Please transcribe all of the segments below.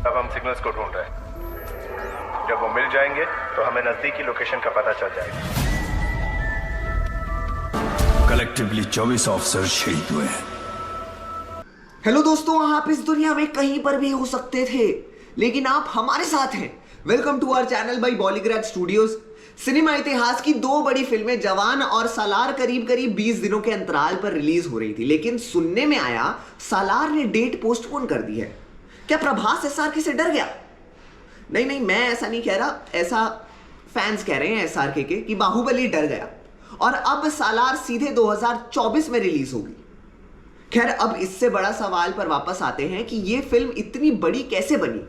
अब हम सिग्नल्स को ढूंढ रहे हैं। जब वो मिल जाएंगे तो हमें नजदीकी लोकेशन का पता चल जाएगा। कलेक्टिवली 24 ऑफिसर शहीद हुए हैं। हेलो दोस्तों, आप इस दुनिया में कहीं पर भी हो सकते थे, लेकिन आप हमारे साथ हैं। Welcome to our channel by Bollygraj studios. Cinema इतिहास की दो बड़ी फिल्में जवान और सालार करीब करीब 20 दिनों के अंतराल पर रिलीज हो रही थी, लेकिन सुनने में आया सालार ने डेट पोस्टपोन कर दी है। क्या प्रभास एसआरके से डर गया? नहीं, मैं ऐसा नहीं कह रहा, ऐसा फैंस कह रहे हैं एसआरके के कि बाहुबली डर गया और अब सालार सीधे 2024 में रिलीज होगी। खैर, अब इससे बड़ा सवाल पर वापस आते हैं कि यह फिल्म इतनी बड़ी कैसे बनी।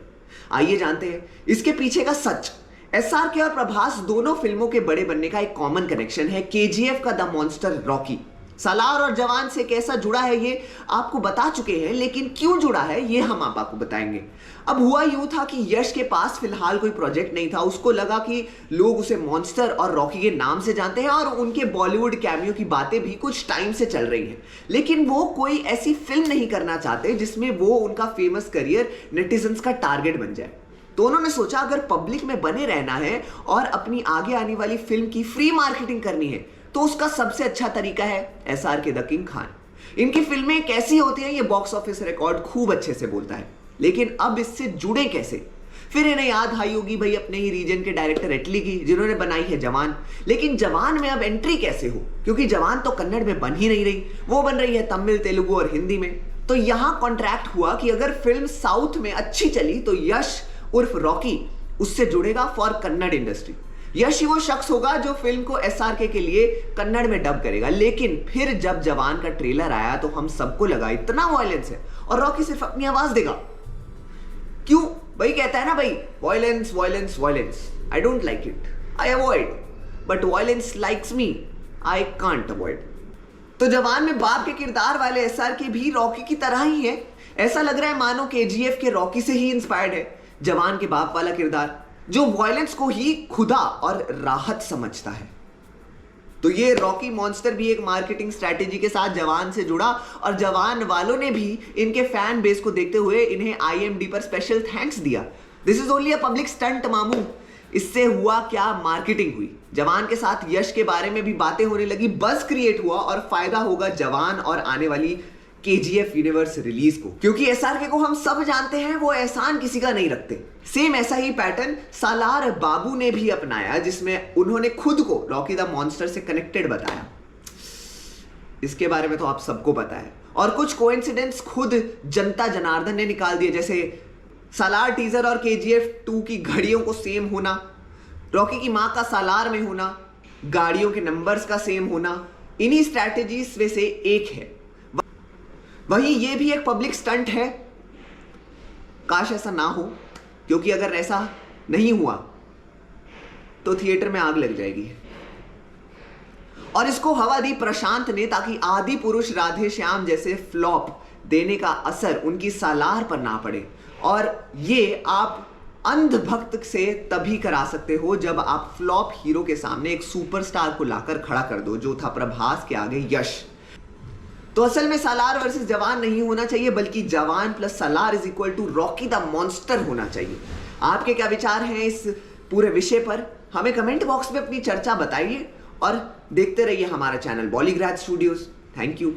आइए जानते हैं इसके पीछे का सच। एसआरके और प्रभास दोनों फिल्मों के बड़े बनने का एक कॉमन कनेक्शन है, केजीएफ का द मॉन्स्टर रॉकी। सालार और जवान से कैसा जुड़ा है ये आपको बता चुके हैं, लेकिन क्यों जुड़ा है ये हम आपको बताएंगे। अब हुआ यूं था कि यश के पास फिलहाल कोई प्रोजेक्ट नहीं था। उसको लगा कि लोग उसे मॉन्स्टर और रॉकी के नाम से जानते हैं और उनके बॉलीवुड कैमियो की बातें भी कुछ टाइम से चल रही हैं, लेकिन वो कोई ऐसी फिल्म नहीं करना चाहते जिसमें वो उनका फेमस करियर नेटिजन्स का टारगेट बन जाए। तो उन्होंने सोचा अगर पब्लिक में बने रहना है और अपनी आगे आने वाली फिल्म की फ्री मार्केटिंग करनी है तो उसका सबसे अच्छा तरीका है एसआरके द किंग खान। इनकी फिल्में कैसी होती हैं ये बॉक्स ऑफिस रिकॉर्ड खूब अच्छे से बोलता है, लेकिन अब इससे जुड़े कैसे? फिर इन्हें याद आई होगी भाई अपने ही रीजन के डायरेक्टर इटली की, जिन्होंने बनाई है जवान। लेकिन जवान में अब एंट्री कैसे हो, क्योंकि जवान तो कन्नड़ में बन ही नहीं रही, वो बन रही है तमिल, तेलुगु और हिंदी में। तो यहां कॉन्ट्रैक्ट हुआ कि अगर फिल्म साउथ में अच्छी चली तो यश उर्फ रॉकी उससे जुड़ेगा फॉर कन्नड़ इंडस्ट्री। यश ही वो शख्स होगा जो फिल्म को एसआरके के लिए कन्नड़ में डब करेगा। लेकिन फिर जब जवान का ट्रेलर आया तो हम सबको लगा इतना वायलेंस है और रॉकी सिर्फ अपनी आवाज देगा। क्यों भाई? कहता है ना भाई, violence violence violence, I don't like it, I avoid, but violence likes me, I can't avoid. तो जवान में बाप के किरदार वाले एसआरके भी रॉकी की तरह ही है। ऐसा लग रहा है मानो केजीएफ के रॉकी से ही इंस्पायर्ड है जवान के बाप वाला किरदार, जो वायलेंस को ही खुदा और राहत समझता है। तो ये रॉकी मॉन्स्टर भी एक मार्केटिंग स्ट्रैटेजी के साथ जवान से जुड़ा और जवान वालों ने भी इनके फैन बेस को देखते हुए इन्हें आईएमडी पर स्पेशल थैंक्स दिया। This is only a public stunt मामू। इससे हुआ क्या? मार्केटिंग हुई। जवान के साथ यश के बारे में भी बातें होने लगी, बज़ क्रिएट हुआ और फायदा होगा जवान और आने वाली केजीएफ यूनिवर्स रिलीज को, क्योंकि एसआरके को हम सब जानते हैं वो एहसान किसी का नहीं रखते। सेम ऐसा ही पैटर्न सालार बाबू ने भी अपनाया, जिसमें उन्होंने खुद को रॉकी द मॉन्स्टर से कनेक्टेड बताया। इसके बारे में तो आप सबको पता है। और कुछ कोइंसिडेंस खुद जनता जनार्दन ने निकाल दिए, जैसे सालार टीजर और केजीएफ 2 की घड़ियों को सेम होना, रॉकी की मां का सालार में होना, गाड़ियों के नंबर्स का सेम होना। इन्हीं स्ट्रैटेजीज में से एक है। वहीं ये भी एक पब्लिक स्टंट है। काश ऐसा ना हो, क्योंकि अगर ऐसा नहीं हुआ तो थिएटर में आग लग जाएगी। और इसको हवा दी प्रशांत ने ताकि आदि पुरुष राधे श्याम जैसे फ्लॉप देने का असर उनकी सालार पर ना पड़े। और ये आप अंधभक्त से तभी करा सकते हो जब आप फ्लॉप हीरो के सामने एक सुपरस्टार को लाकर खड़ा कर दो, जो था प्रभास के आगे यश। तो असल में सालार वर्सेस जवान नहीं होना चाहिए, बल्कि Jawan plus Salaar is equal to Rocky the monster होना चाहिए। आपके क्या विचार हैं इस पूरे विषय पर? हमें कमेंट बॉक्स में अपनी चर्चा बताइए और देखते रहिए हमारा चैनल बॉलीग्राज स्टूडियोज। Thank you.